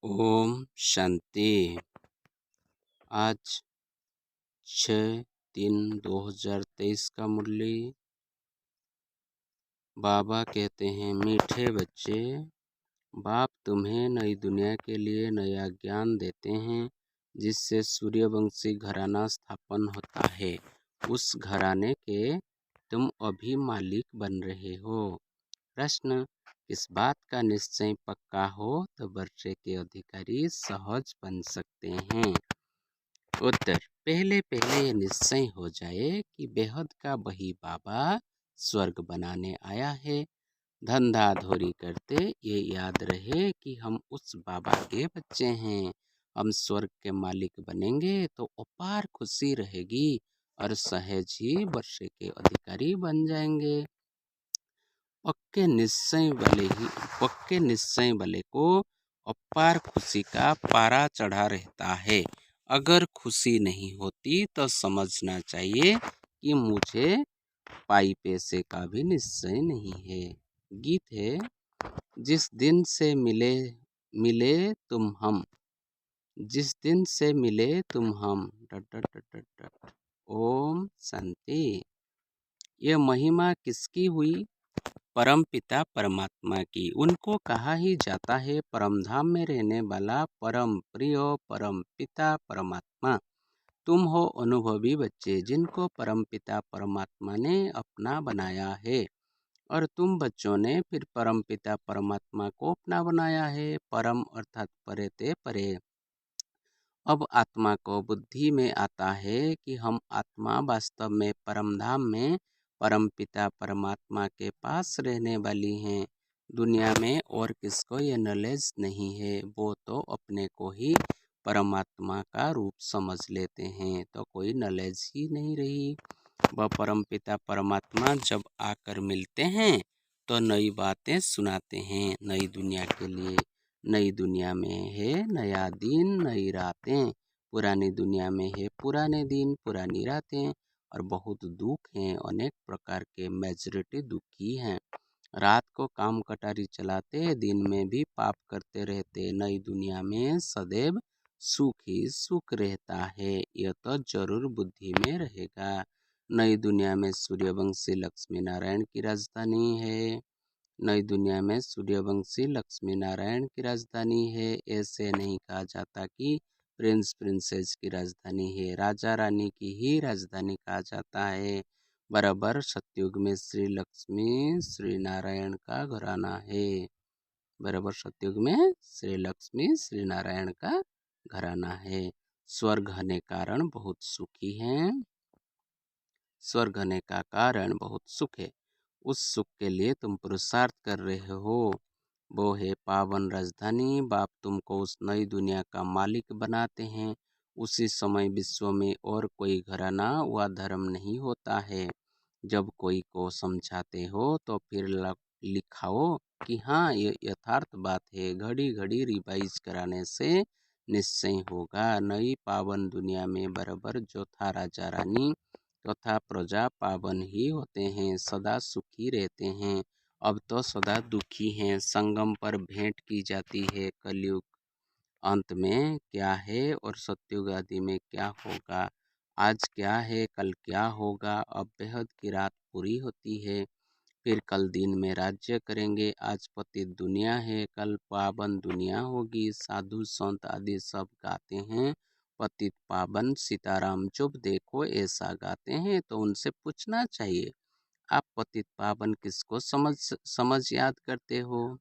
ओम शांति। आज 6/3/2023 का मुरली। बाबा कहते हैं, मीठे बच्चे, बाप तुम्हें नई दुनिया के लिए नया ज्ञान देते हैं जिससे सूर्यवंशी घराना स्थापन होता है। उस घराने के तुम अभी मालिक बन रहे हो। प्रश्न, किस बात का निश्चय पक्का हो तो वर्षे के अधिकारी सहज बन सकते हैं। उत्तर, पहले ये निश्चय हो जाए कि बेहद का वही बाबा स्वर्ग बनाने आया है। धंधा धोरी करते ये याद रहे कि हम उस बाबा के बच्चे हैं। हम स्वर्ग के मालिक बनेंगे तो अपार खुशी रहेगी और सहज ही वर्षे के अधिकारी बन जाएंगे। पक्के निश्चय वाले को अपार खुशी का पारा चढ़ा रहता है। अगर खुशी नहीं होती तो समझना चाहिए कि मुझे पाई पैसे का भी निश्चय नहीं है। गीत है, जिस दिन से मिले तुम हम, जिस दिन से मिले तुम हम। डट डट डट डट डट। ओम शांति। ये महिमा किसकी हुई? परम पिता परमात्मा की। उनको कहा ही जाता है परमधाम में रहने वाला परम प्रिय परम पिता परमात्मा। तुम हो अनुभवी बच्चे जिनको परम पिता परमात्मा ने अपना बनाया है, और तुम बच्चों ने फिर परम पिता परमात्मा को अपना बनाया है। परम अर्थात परे ते परे। अब आत्मा को बुद्धि में आता है कि हम आत्मा वास्तव में परमधाम में परम पिता परमात्मा के पास रहने वाली हैं। दुनिया में और किसको ये नॉलेज नहीं है। वो तो अपने को ही परमात्मा का रूप समझ लेते हैं, तो कोई नॉलेज ही नहीं रही। वह परम पिता परमात्मा जब आकर मिलते हैं तो नई बातें सुनाते हैं नई दुनिया के लिए। नई दुनिया में है नया दिन नई रातें, पुरानी दुनिया में है पुराने दिन पुरानी रातें, और बहुत दुख हैं, अनेक प्रकार के मेजॉरिटी दुखी हैं। रात को काम कटारी चलाते, दिन में भी पाप करते रहते। नई दुनिया में सदैव सुख ही सुख रहता है, यह तो जरूर बुद्धि में रहेगा। नई दुनिया में सूर्यवंशी लक्ष्मी नारायण की राजधानी है। नई दुनिया में सूर्यवंशी लक्ष्मी नारायण की राजधानी है। ऐसे नहीं कहा जाता कि प्रिंस प्रिंसेस की राजधानी है, राजा रानी की ही राजधानी कहा जाता है। बराबर सतयुग में श्री लक्ष्मी श्री नारायण का घराना है। बराबर सतयुग में श्री लक्ष्मी श्री नारायण का घराना है। स्वर्ग होने कारण बहुत सुखी हैं। स्वर्ग होने का कारण बहुत सुख है। उस सुख के लिए तुम पुरुषार्थ कर रहे हो। वो है पावन राजधानी। बाप तुमको उस नई दुनिया का मालिक बनाते हैं। उसी समय विश्व में और कोई घराना व धर्म नहीं होता है। जब कोई को समझाते हो तो फिर लिखाओ कि हाँ, ये यथार्थ बात है। घड़ी घड़ी रिवाइज कराने से निश्चय होगा। नई पावन दुनिया में बराबर जो था राजा रानी तथा प्रजा पावन ही होते हैं, सदा सुखी रहते हैं। अब तो सदा दुखी हैं। संगम पर भेंट की जाती है कलयुग अंत में क्या है और सतयुग आदि में क्या होगा। आज क्या है कल क्या होगा। अब बेहद की रात पूरी होती है, फिर कल दिन में राज्य करेंगे। आज पतित दुनिया है, कल पावन दुनिया होगी। साधु संत आदि सब गाते हैं पतित पावन सीताराम जब देखो ऐसा गाते हैं, तो उनसे पूछना चाहिए, आप पतित पावन किसको समझ याद करते हो?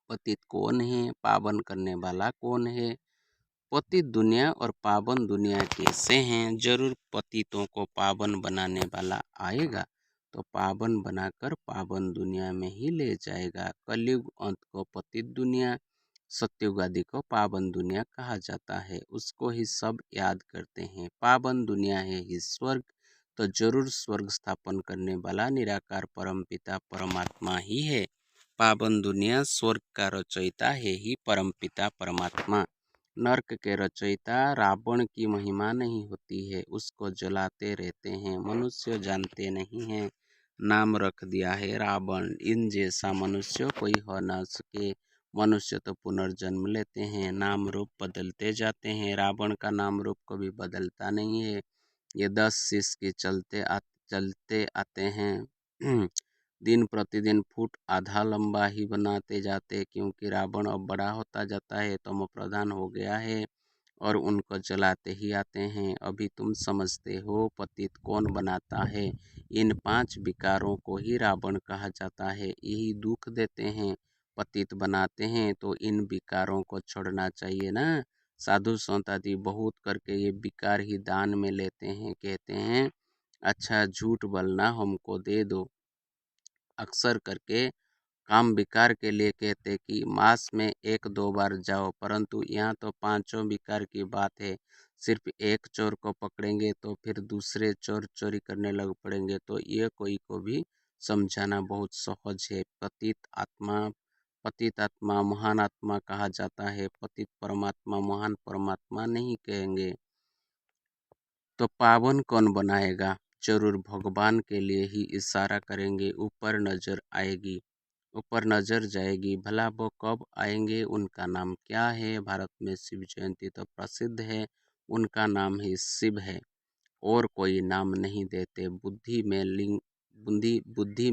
पतित कौन है? पावन करने वाला कौन है? पतित दुनिया और पावन दुनिया कैसे हैं? जरूर पतितों को पावन बनाने वाला आएगा तो पावन बनाकर पावन दुनिया में ही ले जाएगा। कलयुग अंत को पतित दुनिया, सतयुग आदि को पावन दुनिया कहा जाता है। उसको ही सब याद करते हैं। पावन दुनिया है ही स्वर्ग, तो जरूर स्वर्ग स्थापन करने वाला निराकार परम पिता परमात्मा ही है। पावन दुनिया स्वर्ग का रचयिता है ही परम पिता परमात्मा। नर्क के रचयिता रावण की महिमा नहीं होती है, उसको जलाते रहते हैं। मनुष्य जानते नहीं हैं, नाम रख दिया है रावण। इन जैसा मनुष्य कोई हो न सके। मनुष्य तो पुनर्जन्म लेते हैं, नाम रूप बदलते जाते हैं। रावण का नाम रूप कभी बदलता नहीं है। ये 10 शिष्य चलते आते हैं। दिन प्रतिदिन फुट आधा लंबा ही बनाते जाते, क्योंकि रावण अब बड़ा होता जाता है, तमो प्रधान हो गया है और उनको जलाते ही आते हैं। अभी तुम समझते हो पतित कौन बनाता है? इन 5 विकारों को ही रावण कहा जाता है। यही दुख देते हैं, पतित बनाते हैं, तो इन विकारों को छोड़ना चाहिए ना। साधु संत आदि बहुत करके ये विकार ही दान में लेते हैं, कहते हैं अच्छा झूठ बोलना हमको दे दो। अक्सर करके काम विकार के लिए कहते कि मास में 1-2 बार जाओ, परंतु यहाँ तो 5 विकार की बात है। सिर्फ एक चोर को पकड़ेंगे तो फिर दूसरे चोर चोरी करने लग पड़ेंगे, तो ये कोई को भी समझाना बहुत सहज है। पतित आत्मा महान आत्मा कहा जाता है, पतित परमात्मा महान परमात्मा नहीं कहेंगे। तो पावन कौन बनाएगा? जरूर भगवान के लिए ही इशारा करेंगे, ऊपर नजर आएगी, ऊपर नजर जाएगी। भला वो कब आएंगे? उनका नाम क्या है? भारत में शिव जयंती तो प्रसिद्ध है, उनका नाम ही शिव है, और कोई नाम नहीं देते। बुद्धि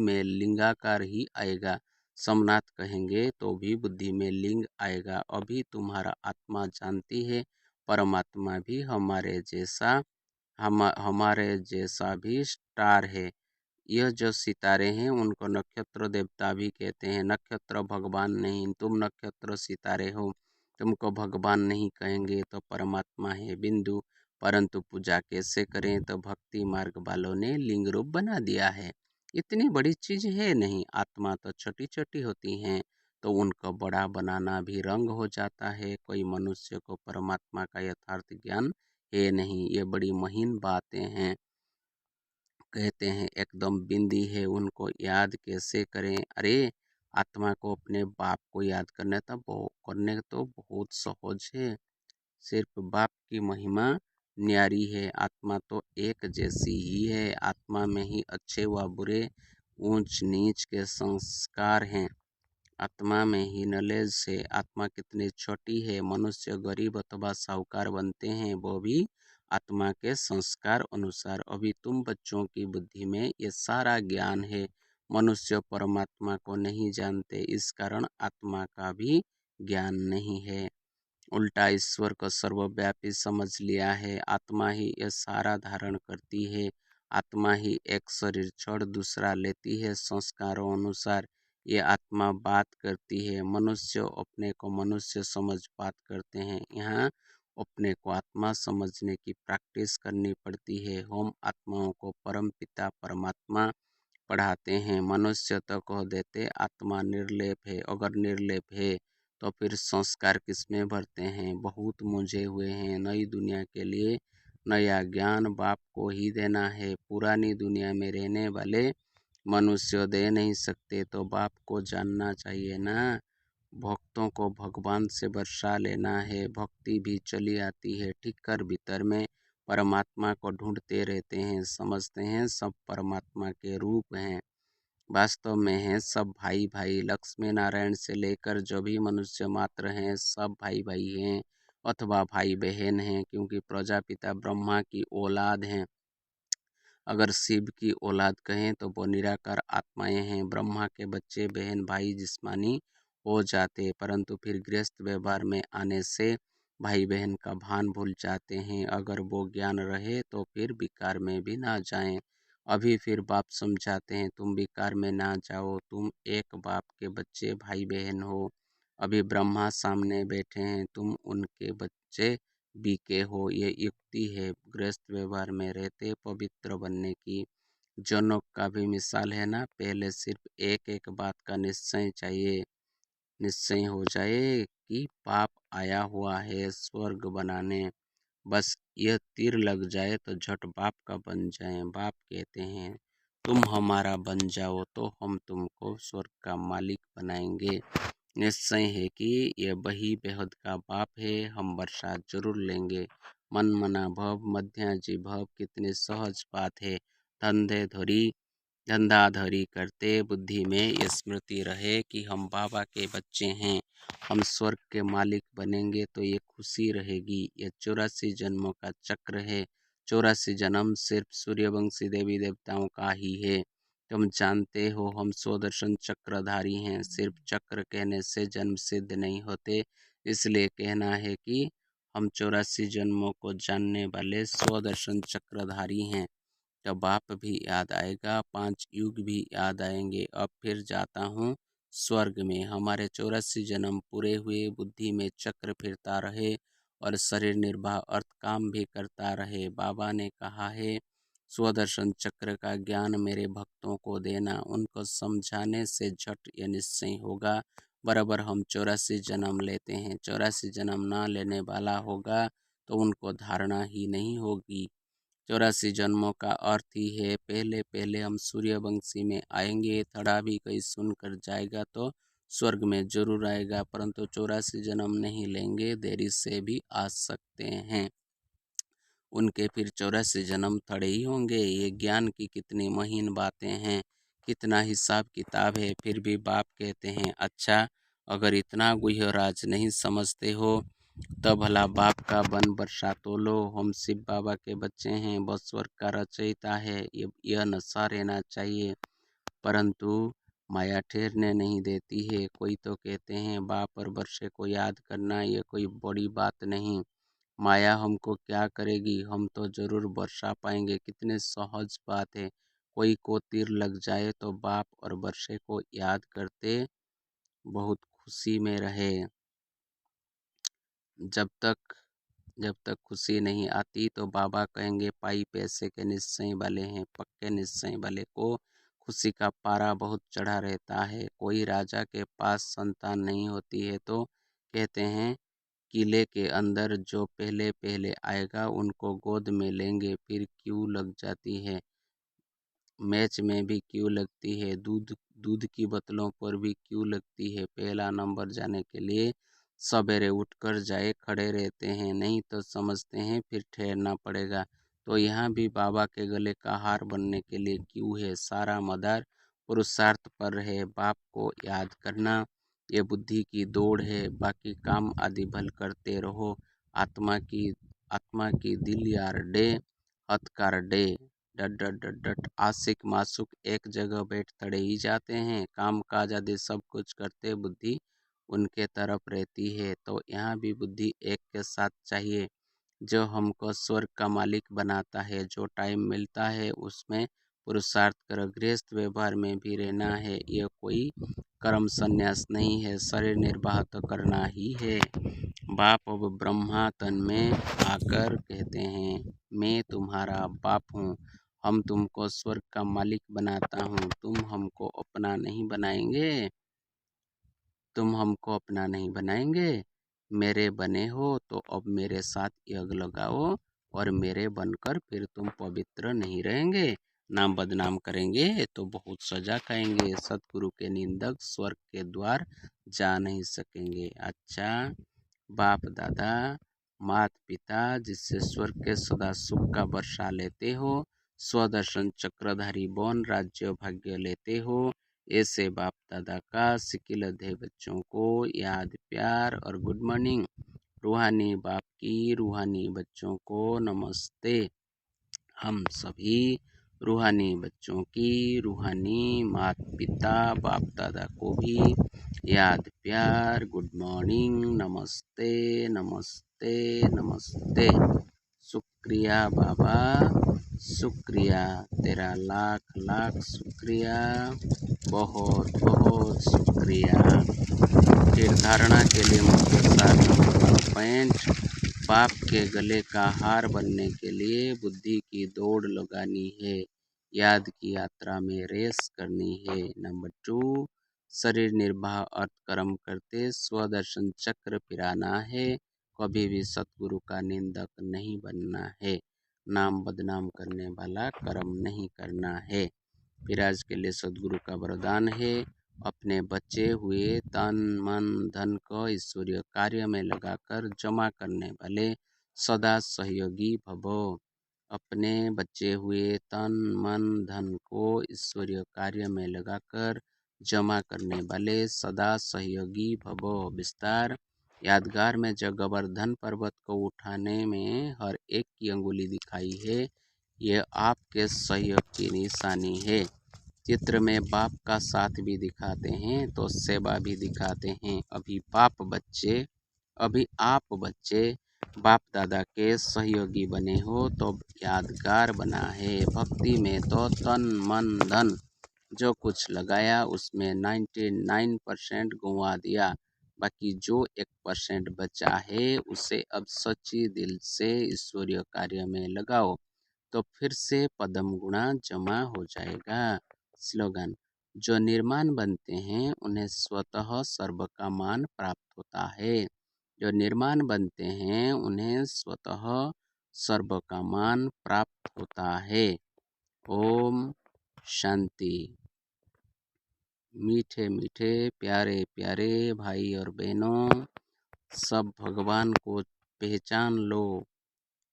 में लिंगाकार ही आएगा। सोमनाथ कहेंगे तो भी बुद्धि में लिंग आएगा। अभी तुम्हारा आत्मा जानती है, परमात्मा भी हमारे जैसा भी स्टार है। यह जो सितारे हैं उनको नक्षत्र देवता भी कहते हैं। नक्षत्र भगवान नहीं, तुम नक्षत्र सितारे हो, तुमको भगवान नहीं कहेंगे तो परमात्मा है बिंदु। परंतु पूजा कैसे करें? तो भक्ति मार्ग वालों ने लिंग रूप बना दिया है। इतनी बड़ी चीज है नहीं, आत्मा तो छोटी छोटी होती हैं, तो उनको बड़ा बनाना भी रंग हो जाता है। कोई मनुष्य को परमात्मा का यथार्थ ज्ञान है नहीं, ये बड़ी महीन बातें हैं। कहते हैं एकदम बिंदी है, उनको याद कैसे करें? अरे आत्मा को अपने बाप को याद करने तो बहुत सहज है। सिर्फ बाप की महिमा न्यारी है। आत्मा तो एक जैसी ही है। आत्मा में ही अच्छे व बुरे, ऊंच नीच के संस्कार हैं। आत्मा में ही नॉलेज से आत्मा कितनी छोटी है। मनुष्य गरीब अथवा साहूकार बनते हैं, वो भी आत्मा के संस्कार अनुसार। अभी तुम बच्चों की बुद्धि में ये सारा ज्ञान है। मनुष्य परमात्मा को नहीं जानते, इस कारण आत्मा का भी ज्ञान नहीं है। उल्टा ईश्वर को सर्वव्यापी समझ लिया है। आत्मा ही ये सारा धारण करती है। आत्मा ही एक शरीर छोड़ दूसरा लेती है संस्कारों अनुसार। ये आत्मा बात करती है। मनुष्य अपने को मनुष्य समझ बात करते हैं। यहाँ अपने को आत्मा समझने की प्रैक्टिस करनी पड़ती है। हम आत्माओं को परम पिता परमात्मा पढ़ाते हैं। मनुष्य तो कह देते आत्मा निर्लेप है। अगर निर्लेप है तो फिर संस्कार किसमें भरते हैं? बहुत मूंझे हुए हैं। नई दुनिया के लिए नया ज्ञान बाप को ही देना है। पुरानी दुनिया में रहने वाले मनुष्य दे नहीं सकते, तो बाप को जानना चाहिए ना। भक्तों को भगवान से वर्षा लेना है। भक्ति भी चली आती है, ठीक कर भीतर में परमात्मा को ढूंढते रहते हैं। समझते हैं सब परमात्मा के रूप हैं, वास्तव में है सब भाई भाई। लक्ष्मी नारायण से लेकर जो भी मनुष्य मात्र हैं, सब भाई भाई हैं अथवा भाई बहन हैं, क्योंकि प्रजापिता ब्रह्मा की औलाद हैं। अगर शिव की औलाद कहें तो वो निराकार आत्माएं हैं। ब्रह्मा के बच्चे बहन भाई जिस्मानी हो जाते, परंतु फिर गृहस्थ व्यवहार में आने से भाई बहन का भान भूल जाते हैं। अगर वो ज्ञान रहे तो फिर विकार में भी ना जाएं। अभी फिर बाप समझाते हैं तुम विकार में ना जाओ, तुम एक बाप के बच्चे भाई बहन हो। अभी ब्रह्मा सामने बैठे हैं, तुम उनके बच्चे बीके हो। ये युक्ति है गृहस्थ व्यवहार में रहते पवित्र बनने की। जनक का भी मिसाल है ना। पहले सिर्फ एक एक बात का निश्चय हो जाए कि पाप आया हुआ है स्वर्ग बनाने। बस यह तीर लग जाए तो झट बाप का बन जाए। बाप कहते हैं तुम हमारा बन जाओ तो हम तुमको स्वर्ग का मालिक बनाएंगे। निश्चय है कि यह वही बेहद का बाप है। हम वर्षा जरूर लेंगे। मन मना भव मध्याजी भव, कितनी सहज बात है। धंधे धोरी धंधाधड़ी करते बुद्धि में ये स्मृति रहे कि हम बाबा के बच्चे हैं, हम स्वर्ग के मालिक बनेंगे तो ये खुशी रहेगी। ये 84 जन्मों का चक्र है। 84 जन्म सिर्फ सूर्यवंशी देवी देवताओं का ही है। तुम जानते हो हम स्वदर्शन चक्रधारी हैं। सिर्फ चक्र कहने से जन्म सिद्ध नहीं होते, इसलिए कहना है कि हम 84 जन्मों को जानने वाले स्वदर्शन चक्रधारी हैं। जब बाप भी याद आएगा, 5 युग भी याद आएंगे। अब फिर जाता हूँ स्वर्ग में। हमारे 84 जन्म पूरे हुए, बुद्धि में चक्र फिरता रहे और शरीर निर्वाह अर्थ काम भी करता रहे। बाबा ने कहा है स्वदर्शन चक्र का ज्ञान मेरे भक्तों को देना, उनको समझाने से झट यह निश्चय होगा। बराबर हम 84 जन्म लेते हैं। 84 जन्म ना लेने वाला होगा तो उनको धारणा ही नहीं होगी। 84 जन्मों का अर्थ ही है पहले पहले हम सूर्यवंशी में आएंगे। थोड़ा भी कोई सुनकर जाएगा तो स्वर्ग में जरूर आएगा, परंतु 84 जन्म नहीं लेंगे, देरी से भी आ सकते हैं। उनके फिर 84 जन्म थोड़े ही होंगे। ये ज्ञान की कितनी महीन बातें हैं, कितना हिसाब किताब है। फिर भी बाप कहते हैं अच्छा, अगर इतना गुह्य राज नहीं समझते हो तब भला बाप का वन वर्षा तोलो। हम शिव बाबा के बच्चे हैं, बस स्वर्ग का रचयिता है, यह नशा रहना चाहिए। परंतु माया ठहरने नहीं देती है। कोई तो कहते हैं बाप और वर्षे को याद करना ये कोई बड़ी बात नहीं, माया हमको क्या करेगी, हम तो जरूर वर्षा पाएंगे। कितने सहज बात है। कोई को तीर लग जाए तो बाप और वर्षे को याद करते बहुत खुशी में रहे। जब तक खुशी नहीं आती तो बाबा कहेंगे पाई पैसे के निश्चय वाले हैं। पक्के निश्चय वाले को खुशी का पारा बहुत चढ़ा रहता है। कोई राजा के पास संतान नहीं होती है तो कहते हैं किले के अंदर जो पहले पहले आएगा उनको गोद में लेंगे। फिर क्यों लग जाती है, मैच में भी क्यों लगती है, दूध की बोतलों पर भी क्यों लगती है। पहला नंबर जाने के लिए सवेरे उठकर जाए खड़े रहते हैं, नहीं तो समझते हैं फिर ठहरना पड़ेगा। तो यहाँ भी बाबा के गले का हार बनने के लिए क्यों है। सारा मदार पुरुषार्थ पर है। बाप को याद करना ये बुद्धि की दौड़ है, बाकी काम आदि भल करते रहो। आत्मा की दिल यार डे हथकार डे डट डट डट डट आशिक मासूक एक जगह बैठ थड़े ही जाते हैं। काम काज आदि सब कुछ करते बुद्धि उनके तरफ रहती है। तो यहाँ भी बुद्धि एक के साथ चाहिए जो हमको स्वर्ग का मालिक बनाता है। जो टाइम मिलता है उसमें पुरुषार्थ कर, गृहस्थ व्यवहार में भी रहना है। यह कोई कर्म संन्यास नहीं है, शरीर निर्वाह तो करना ही है। बाप अब ब्रह्मा तन में आकर कहते हैं मैं तुम्हारा बाप हूँ, हम तुमको स्वर्ग का मालिक बनाता हूँ। तुम हमको अपना नहीं बनाएंगे। मेरे बने हो तो अब मेरे साथ यज्ञ लगाओ और मेरे बनकर फिर तुम पवित्र नहीं रहेंगे, नाम बदनाम करेंगे तो बहुत सजा खाएंगे। सतगुरु के निंदक स्वर्ग के द्वार जा नहीं सकेंगे। अच्छा, बाप दादा मात पिता जिससे स्वर्ग के सदा सुख का वर्षा लेते हो, स्वदर्शन चक्रधारी बन राज्य भाग्य लेते हो, ऐसे बाप दादा का सिकिल अधे बच्चों को याद प्यार और गुड मॉर्निंग। रूहानी बाप की रूहानी बच्चों को नमस्ते। हम सभी रूहानी बच्चों की रूहानी मात पिता बाप दादा को भी याद प्यार गुड मॉर्निंग, नमस्ते नमस्ते नमस्ते। शुक्रिया बाबा, शुक्रिया तेरा लाख लाख शुक्रिया, बहुत बहुत शुक्रिया। फिर धारणा के लिए मुख्य सार नंबर 1 बाप के गले का हार बनने के लिए बुद्धि की दौड़ लगानी है, याद की यात्रा में रेस करनी है। नंबर 2 शरीर निर्वाह अर्थ कर्म करते स्वदर्शन चक्र फिराना है, कभी भी सतगुरु का निंदक नहीं बनना है, नाम बदनाम करने वाला कर्म नहीं करना है। फिर आज के लिए सदगुरु का वरदान है अपने बचे हुए तन मन धन को ईश्वरीय कार्य में लगाकर जमा करने वाले सदा सहयोगी भवो। अपने बचे हुए तन मन धन को ईश्वरीय कार्य में लगाकर जमा करने वाले सदा सहयोगी भवो विस्तार। यादगार में जो गोवर्धन पर्वत को उठाने में हर एक की अंगुली दिखाई है, ये आपके सहयोग की निशानी है। चित्र में बाप का साथ भी दिखाते हैं तो सेवा भी दिखाते हैं। अभी आप बच्चे बाप दादा के सहयोगी बने हो तो यादगार बना है। भक्ति में तो तन मन धन जो कुछ लगाया उसमें 99% गंवा दिया, बाकी जो 1% बचा है उसे अब सच्ची दिल से ईश्वरीय कार्य में लगाओ तो फिर से पद्म गुणा जमा हो जाएगा। स्लोगन: जो निर्माण बनते हैं उन्हें स्वतः सर्व का मान प्राप्त होता है। जो निर्माण बनते हैं उन्हें स्वतः सर्व का मान प्राप्त होता है। ओम शांति। मीठे मीठे प्यारे प्यारे भाई और बहनों, सब भगवान को पहचान लो।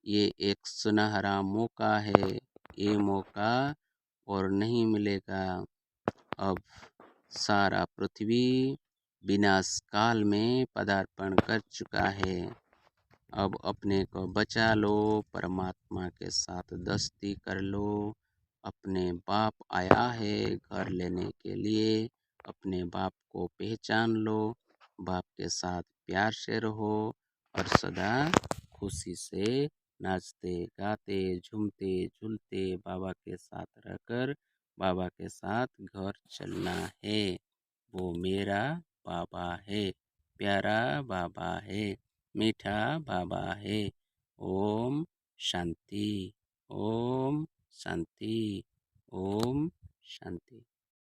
ये एक सुनहरा मौका है, ये मौका और नहीं मिलेगा। अब सारा पृथ्वी विनाश काल में पदार्पण कर चुका है। अब अपने को बचा लो, परमात्मा के साथ दोस्ती कर लो। अपने बाप आया है घर लेने के लिए, अपने बाप को पहचान लो, बाप के साथ प्यार से रहो और सदा खुशी से नाचते गाते झूमते झूलते बाबा के साथ रहकर बाबा के साथ घर चलना है। वो मेरा बाबा है, प्यारा बाबा है, मीठा बाबा है। ओम शांति, ओम शांति, ओम शांति।